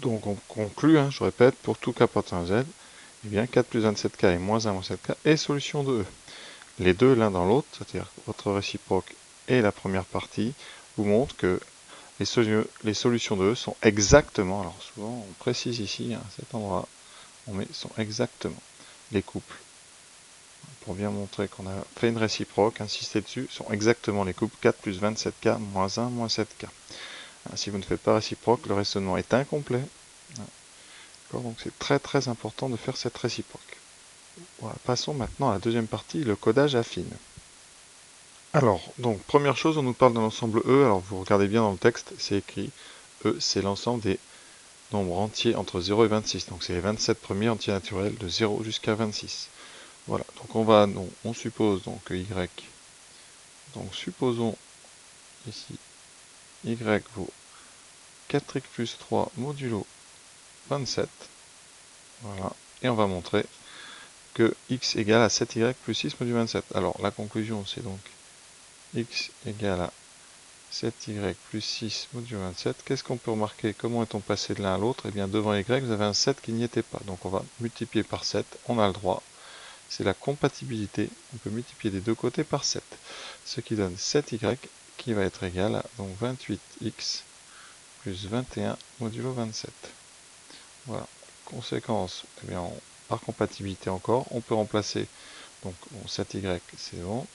Donc on conclut, hein, je répète, pour tout k appartenant à z, eh bien 4 plus 27k et moins 1 moins 7k est solution de E. Les deux l'un dans l'autre, c'est-à-dire votre réciproque et la première partie, vous montrent que les solutions de E sont exactement, alors souvent on précise ici, à cet endroit, on met sont exactement les couples. Pour bien montrer qu'on a fait une réciproque, insisté dessus, sont exactement les couples 4 plus 27k moins 1 moins 7k. Si vous ne faites pas réciproque, le raisonnement est incomplet. Donc c'est très très important de faire cette réciproque. Voilà, passons maintenant à la deuxième partie, le codage affine. Alors, donc première chose, on nous parle de l'ensemble E. Alors vous regardez bien dans le texte, c'est écrit E, c'est l'ensemble des nombres entiers entre 0 et 26. Donc c'est les 27 premiers entiers naturels de 0 jusqu'à 26. Voilà, donc on suppose donc que Y. Donc supposons ici Y vaut 4x plus 3 modulo 27. Voilà, et on va montrer que x égale à 7y plus 6 modulo 27. Alors la conclusion c'est donc x égale à 7y plus 6 modulo 27. Qu'est-ce qu'on peut remarquer? Comment est-on passé de l'un à l'autre? Eh bien devant y, vous avez un 7 qui n'y était pas. Donc on va multiplier par 7, on a le droit. C'est la compatibilité, on peut multiplier des deux côtés par 7. Ce qui donne 7y qui va être égal à donc 28x plus 21 modulo 27. Voilà. Conséquence, eh bien, par compatibilité encore, on peut remplacer donc bon, 7y c'est bon,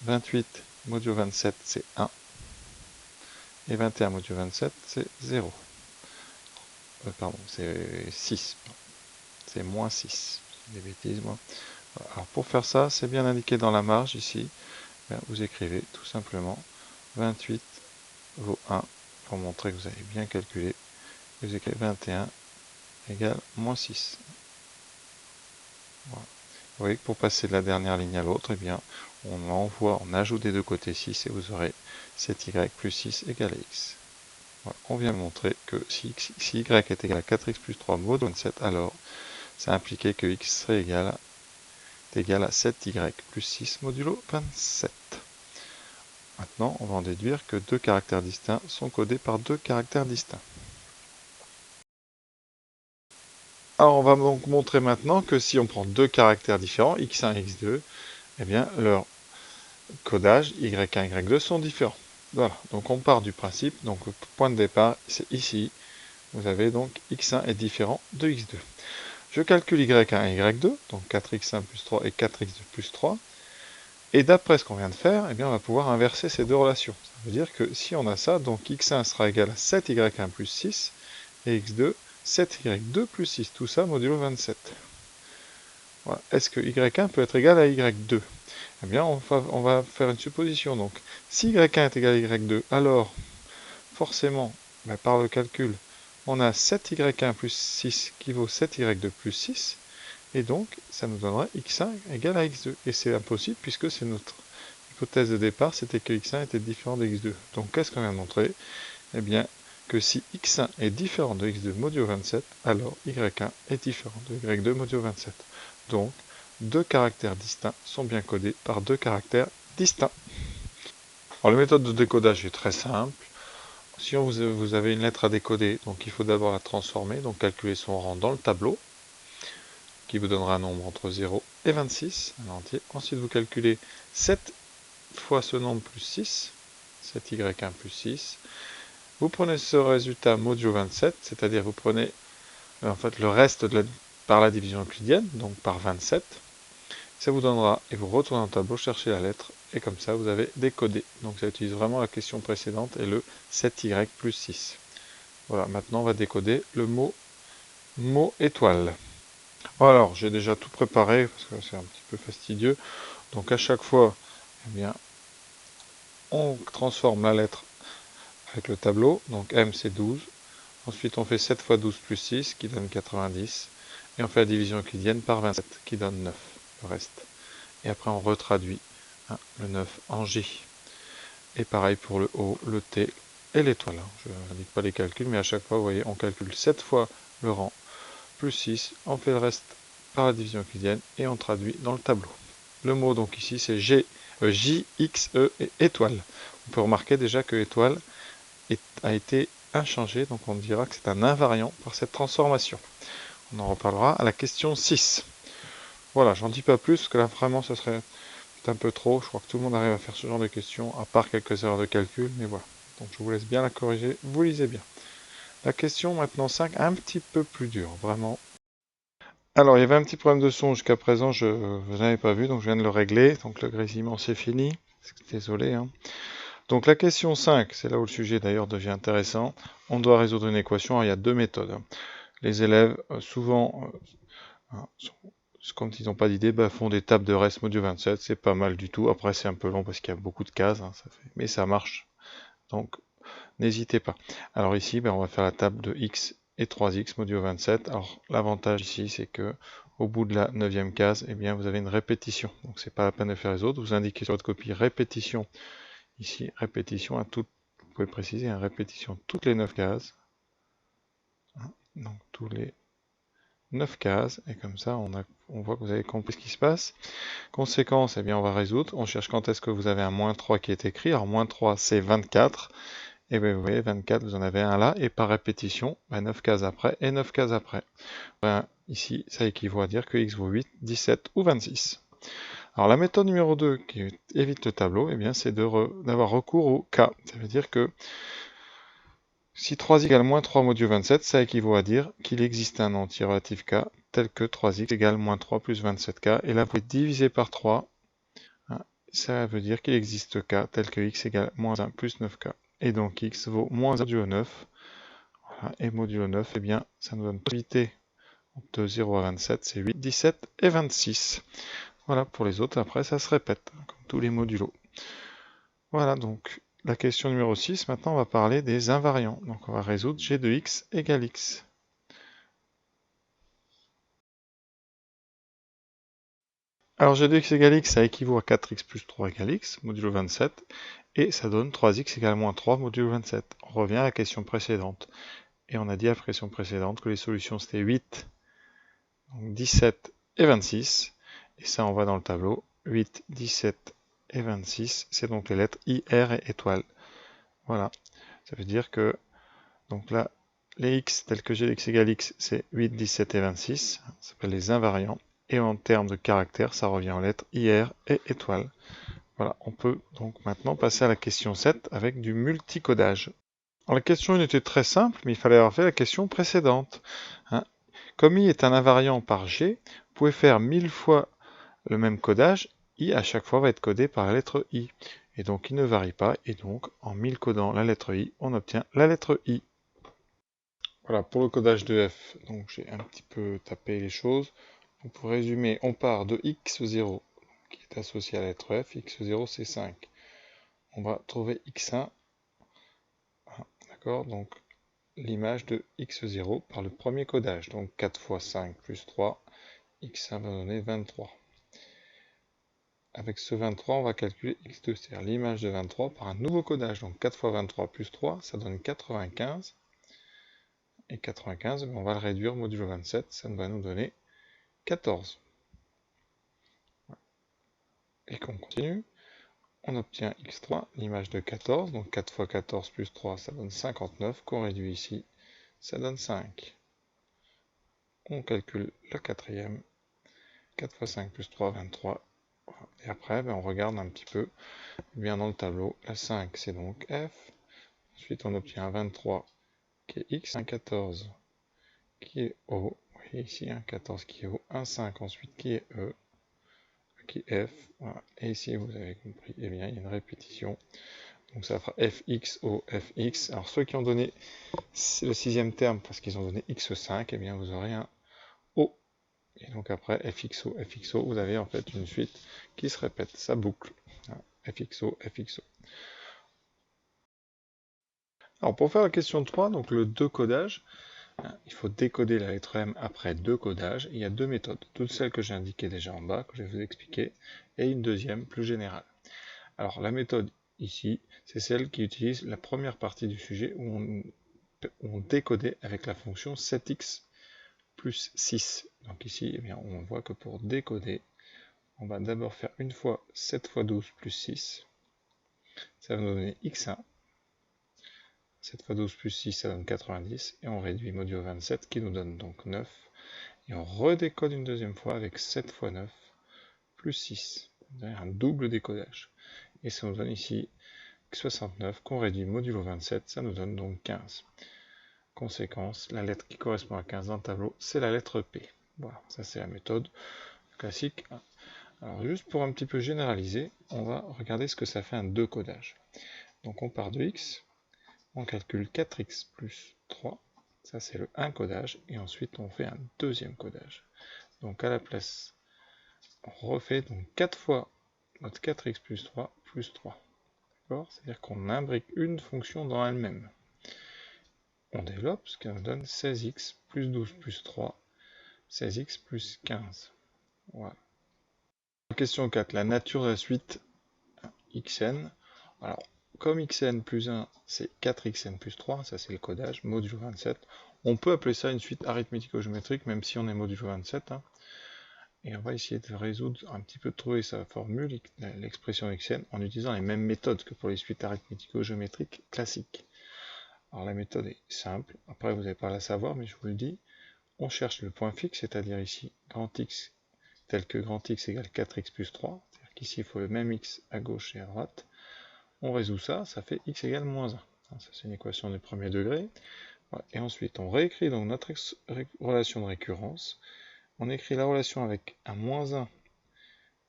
28 modulo 27 c'est 1, et 21 modulo 27 c'est 0. Pardon, c'est 6, c'est moins 6, des bêtises moi. Voilà. Alors pour faire ça, c'est bien indiqué dans la marge ici, bien, vous écrivez tout simplement 28 vaut 1, pour montrer que vous avez bien calculé, vous écrivez 21 égale moins 6. Voilà. Vous voyez que pour passer de la dernière ligne à l'autre, eh bien, on ajoute des deux côtés 6 et vous aurez 7y plus 6 égale à x. Voilà. On vient de montrer que si y est égal à 4x plus 3 modulo 27, alors ça impliquait que x serait égal à 7y plus 6 modulo 27. Maintenant, on va en déduire que deux caractères distincts sont codés par deux caractères distincts. Alors, on va donc montrer maintenant que si on prend deux caractères différents, x1 et x2, eh bien, leur codage y1 et y2 sont différents. Voilà, donc on part du principe, donc le point de départ, c'est ici. Vous avez donc x1 est différent de x2. Je calcule y1 et y2, donc 4x1 plus 3 et 4x2 plus 3. Et d'après ce qu'on vient de faire, eh bien, on va pouvoir inverser ces deux relations. Ça veut dire que si on a ça, donc x1 sera égal à 7y1 plus 6, et x2, 7y2 plus 6. Tout ça modulo 27. Voilà. Est-ce que y1 peut être égal à y2? Eh bien, on va faire une supposition. Donc, si y1 est égal à y2, alors, forcément, par le calcul, on a 7y1 plus 6 qui vaut 7y2 plus 6. Et donc, ça nous donnerait x1 égale à x2. Et c'est impossible puisque c'est notre hypothèse de départ, c'était que x1 était différent de x2. Donc, qu'est-ce qu'on vient de montrer? Eh bien, que si x1 est différent de x2 modulo 27, alors y1 est différent de y2 modulo 27. Donc, deux caractères distincts sont bien codés par deux caractères distincts. Alors, la méthode de décodage est très simple. Si vous avez une lettre à décoder, donc il faut d'abord la transformer, donc calculer son rang dans le tableau, qui vous donnera un nombre entre 0 et 26, un entier. Ensuite, vous calculez 7 fois ce nombre plus 6, 7y1 plus 6. Vous prenez ce résultat modulo 27, c'est-à-dire vous prenez en fait le reste par la division euclidienne, donc par 27. Ça vous donnera, et vous retournez dans le tableau, chercher la lettre, et comme ça vous avez décodé. Donc ça utilise vraiment la question précédente et le 7y plus 6. Voilà, maintenant on va décoder le mot étoile. Alors, j'ai déjà tout préparé, parce que c'est un petit peu fastidieux. Donc à chaque fois, eh bien, on transforme la lettre avec le tableau. Donc M c'est 12. Ensuite on fait 7 fois 12 plus 6 qui donne 90. Et on fait la division euclidienne par 27 qui donne 9, le reste. Et après on retraduit le 9 en J. Et pareil pour le O, le T et l'étoile. Je n'indique pas les calculs, mais à chaque fois, vous voyez, on calcule 7 fois le rang plus 6, on fait le reste par la division euclidienne et on traduit dans le tableau. Le mot donc ici c'est J, X, E et étoile. On peut remarquer déjà que étoile a été inchangé, donc on dira que c'est un invariant par cette transformation. On en reparlera à la question 6. Voilà, j'en dis pas plus, parce que là vraiment ça serait un peu trop. Je crois que tout le monde arrive à faire ce genre de questions, à part quelques erreurs de calcul, mais voilà. Donc je vous laisse bien la corriger, vous lisez bien. La question maintenant 5, un petit peu plus dure, vraiment. Alors, il y avait un petit problème de son jusqu'à présent, vous n'avez pas vu, donc je viens de le régler. Donc le grésillement c'est fini. Désolé, hein. Donc la question 5, c'est là où le sujet d'ailleurs devient intéressant. On doit résoudre une équation. Alors, il y a deux méthodes. Les élèves, souvent, quand ils n'ont pas d'idée, font des tables de reste modulo 27. C'est pas mal du tout. Après, c'est un peu long parce qu'il y a beaucoup de cases, hein, mais ça marche. Donc, n'hésitez pas. Alors ici, on va faire la table de x et 3x modulo 27. Alors l'avantage ici, c'est que au bout de la 9e case, eh bien, vous avez une répétition. Donc c'est pas la peine de faire les autres. Vous indiquez sur votre copie répétition. Ici, répétition à toutes. Vous pouvez préciser, répétition toutes les 9 cases. Donc tous les 9 cases. Et comme ça, on voit que vous avez compris ce qui se passe. Conséquence, eh bien, on va résoudre. On cherche quand est-ce que vous avez un moins 3 qui est écrit. Alors moins 3, c'est 24. Et bien vous voyez, 24, vous en avez un là, et par répétition, 9 cases après, et 9 cases après. Ici, ça équivaut à dire que x vaut 8, 17 ou 26. Alors la méthode numéro 2, qui évite le tableau, eh bien c'est d'avoir recours au k. Ça veut dire que si 3x égale moins 3 modulo 27, ça équivaut à dire qu'il existe un entier relatif k, tel que 3x égale moins 3 plus 27k, et là vous pouvez diviser par 3, ça veut dire qu'il existe k, tel que x égale moins 1 plus 9k. Et donc x vaut moins 1 modulo 9. Voilà, et modulo 9, eh bien, ça nous donne une possibilité de 0 à 27, c'est 8, 17 et 26. Voilà, pour les autres, après, ça se répète, comme tous les modulos. Voilà, donc, la question numéro 6, maintenant, on va parler des invariants. Donc, on va résoudre g de x égale x. Alors, g de x égale x, ça équivaut à 4x plus 3 égale x, modulo 27, et ça donne 3x égale moins 3 modulo 27. On revient à la question précédente. Et on a dit à la question précédente que les solutions, c'était 8, donc 17 et 26. Et ça, on voit dans le tableau. 8, 17 et 26, c'est donc les lettres I, R et étoile. Voilà. Ça veut dire que, donc là, les X tels que g de x égale X, c'est 8, 17 et 26. Ça s'appelle les invariants. Et en termes de caractères, ça revient aux lettres I, R et étoile. Voilà. On peut donc maintenant passer à la question 7 avec du multicodage. Alors, la question 1 était très simple, mais il fallait avoir fait la question précédente. Comme I est un invariant par G, vous pouvez faire 1000 fois le même codage, I à chaque fois va être codé par la lettre I. Et donc il ne varie pas, et donc en 1000 codant la lettre I, on obtient la lettre I. Voilà, pour le codage de F, donc j'ai un petit peu tapé les choses. Donc pour résumer, on part de x0, qui est associé à la lettre F, x0 c'est 5. On va trouver x1, d'accord, donc l'image de x0 par le premier codage. Donc 4 fois 5 plus 3, x1 va donner 23. Avec ce 23, on va calculer x2, c'est-à-dire l'image de 23 par un nouveau codage. Donc 4 fois 23 plus 3, ça donne 95. Et 95, on va le réduire modulo 27, ça va nous donner 14. Et qu'on continue, on obtient x3, l'image de 14. Donc 4 fois 14 plus 3, ça donne 59. Qu'on réduit ici, ça donne 5. On calcule la quatrième. 4 fois 5 plus 3, 23. Et après, on regarde un petit peu bien dans le tableau. La 5, c'est donc F. Ensuite, on obtient un 23 qui est X, un 14 qui est O. Vous voyez ici un 14 qui est O, un 5 ensuite qui est E, qui est F. Voilà. Et ici, vous avez compris, eh bien, il y a une répétition. Donc ça fera Fx, O, Fx. Alors ceux qui ont donné le sixième terme parce qu'ils ont donné X5, eh bien, vous aurez un O. Et donc après, Fxo, Fxo, vous avez en fait une suite qui se répète, ça boucle. Fxo, Fxo. Alors pour faire la question 3, donc le 2 codage, il faut décoder la lettre M après 2 codages. Il y a deux méthodes, toutes celles que j'ai indiquées déjà en bas, que je vais vous expliquer, et une deuxième plus générale. Alors la méthode ici, c'est celle qui utilise la première partie du sujet où on décodait avec la fonction 7x plus 6. Donc ici, eh bien, on voit que pour décoder, on va d'abord faire une fois 7 fois 12 plus 6. Ça va nous donner x1. 7 fois 12 plus 6, ça donne 90, et on réduit modulo 27, qui nous donne donc 9, et on redécode une deuxième fois avec 7 fois 9, plus 6, un double décodage. Et ça nous donne ici 69, qu'on réduit modulo 27, ça nous donne donc 15. Conséquence, la lettre qui correspond à 15 dans le tableau, c'est la lettre P. Voilà, ça c'est la méthode classique. Alors juste pour un petit peu généraliser, on va regarder ce que ça fait un 2 codage. Donc on part de x, on calcule 4x plus 3, ça c'est le 1 codage, et ensuite on fait un deuxième codage. Donc à la place, on refait donc 4 fois notre 4x plus 3 plus 3. C'est-à-dire qu'on imbrique une fonction dans elle-même. On développe, ce qui nous donne 16x plus 12 plus 3, 16x plus 15. Voilà. Question 4, la nature de la suite xn. Alors, comme xn plus 1, c'est 4xn plus 3, ça c'est le codage, modulo 27. On peut appeler ça une suite arithmético-géométrique, même si on est modulo 27. Hein. Et on va essayer de résoudre, un petit peu de trouver sa formule, l'expression xn, en utilisant les mêmes méthodes que pour les suites arithmético-géométriques classiques. Alors la méthode est simple, après vous n'avez pas à la savoir, mais je vous le dis. On cherche le point fixe, c'est-à-dire ici grand X tel que grand X égale 4x plus 3, c'est-à-dire qu'ici il faut le même X à gauche et à droite. On résout ça, ça fait X égale moins 1. Ça c'est une équation du premier degré. Voilà. Et ensuite on réécrit donc notre relation de récurrence. On écrit la relation avec un moins 1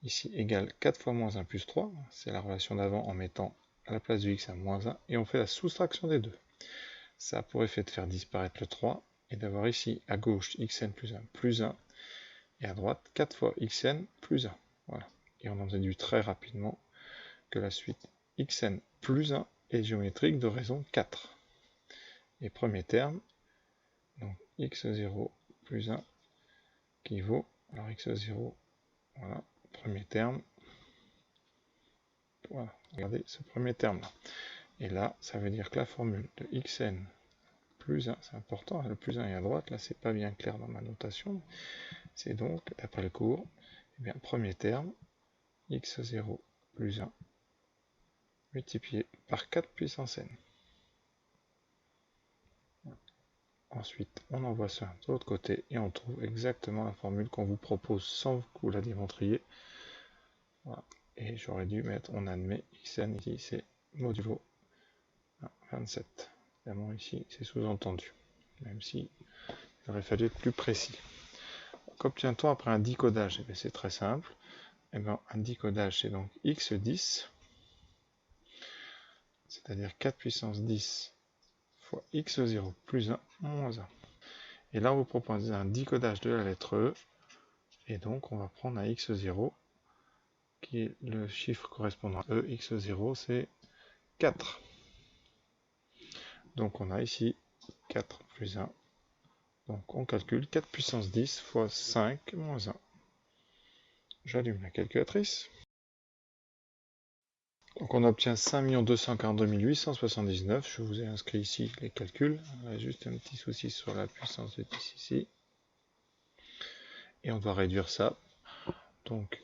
ici égale 4 fois moins 1 plus 3, c'est la relation d'avant en mettant à la place du X un moins 1, et on fait la soustraction des deux. Ça a pour effet de faire disparaître le 3, et d'avoir ici à gauche xn plus 1, et à droite 4 fois xn plus 1. Voilà. Et on en déduit très rapidement que la suite xn plus 1 est géométrique de raison 4. Et premier terme, donc x0 plus 1 qui vaut, alors x0, voilà, premier terme, voilà, regardez ce premier terme là. Et là, ça veut dire que la formule de xn plus 1, c'est important, le plus 1 est à droite, là c'est pas bien clair dans ma notation, c'est donc, d'après le cours, eh bien, premier terme, x0 plus 1, multiplié par 4 puissance n. Ensuite, on envoie ça de l'autre côté, et on trouve exactement la formule qu'on vous propose sans que vous la démontriez. Voilà. Et j'aurais dû mettre, on admet, xn ici, c'est modulo 27. Évidemment ici, c'est sous-entendu, même si il aurait fallu être plus précis. Qu'obtient-on après un décodage? Eh c'est très simple. Eh bien, un décodage, c'est donc x10, c'est-à-dire 4 puissance 10 fois x0 plus 1 moins 1. Et là, on vous propose un décodage de la lettre E, et donc on va prendre un x0, qui est le chiffre correspondant à E. x0, c'est 4. Donc on a ici 4 plus 1. Donc on calcule 4 puissance 10 fois 5 moins 1. J'allume la calculatrice. Donc on obtient 5 242 879. Je vous ai inscrit ici les calculs. On a juste un petit souci sur la puissance de 10 ici. Et on doit réduire ça. Donc,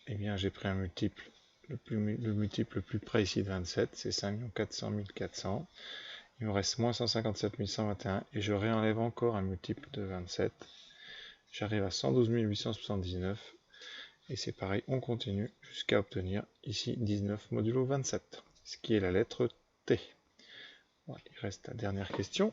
eh bien, j'ai pris un multiple, le multiple le plus près ici de 27, c'est 5 400 400. Il me reste moins 157 121 et je réenlève encore un multiple de 27. J'arrive à 112 879. Et c'est pareil, on continue jusqu'à obtenir ici 19 modulo 27, ce qui est la lettre T. Voilà, il reste la dernière question.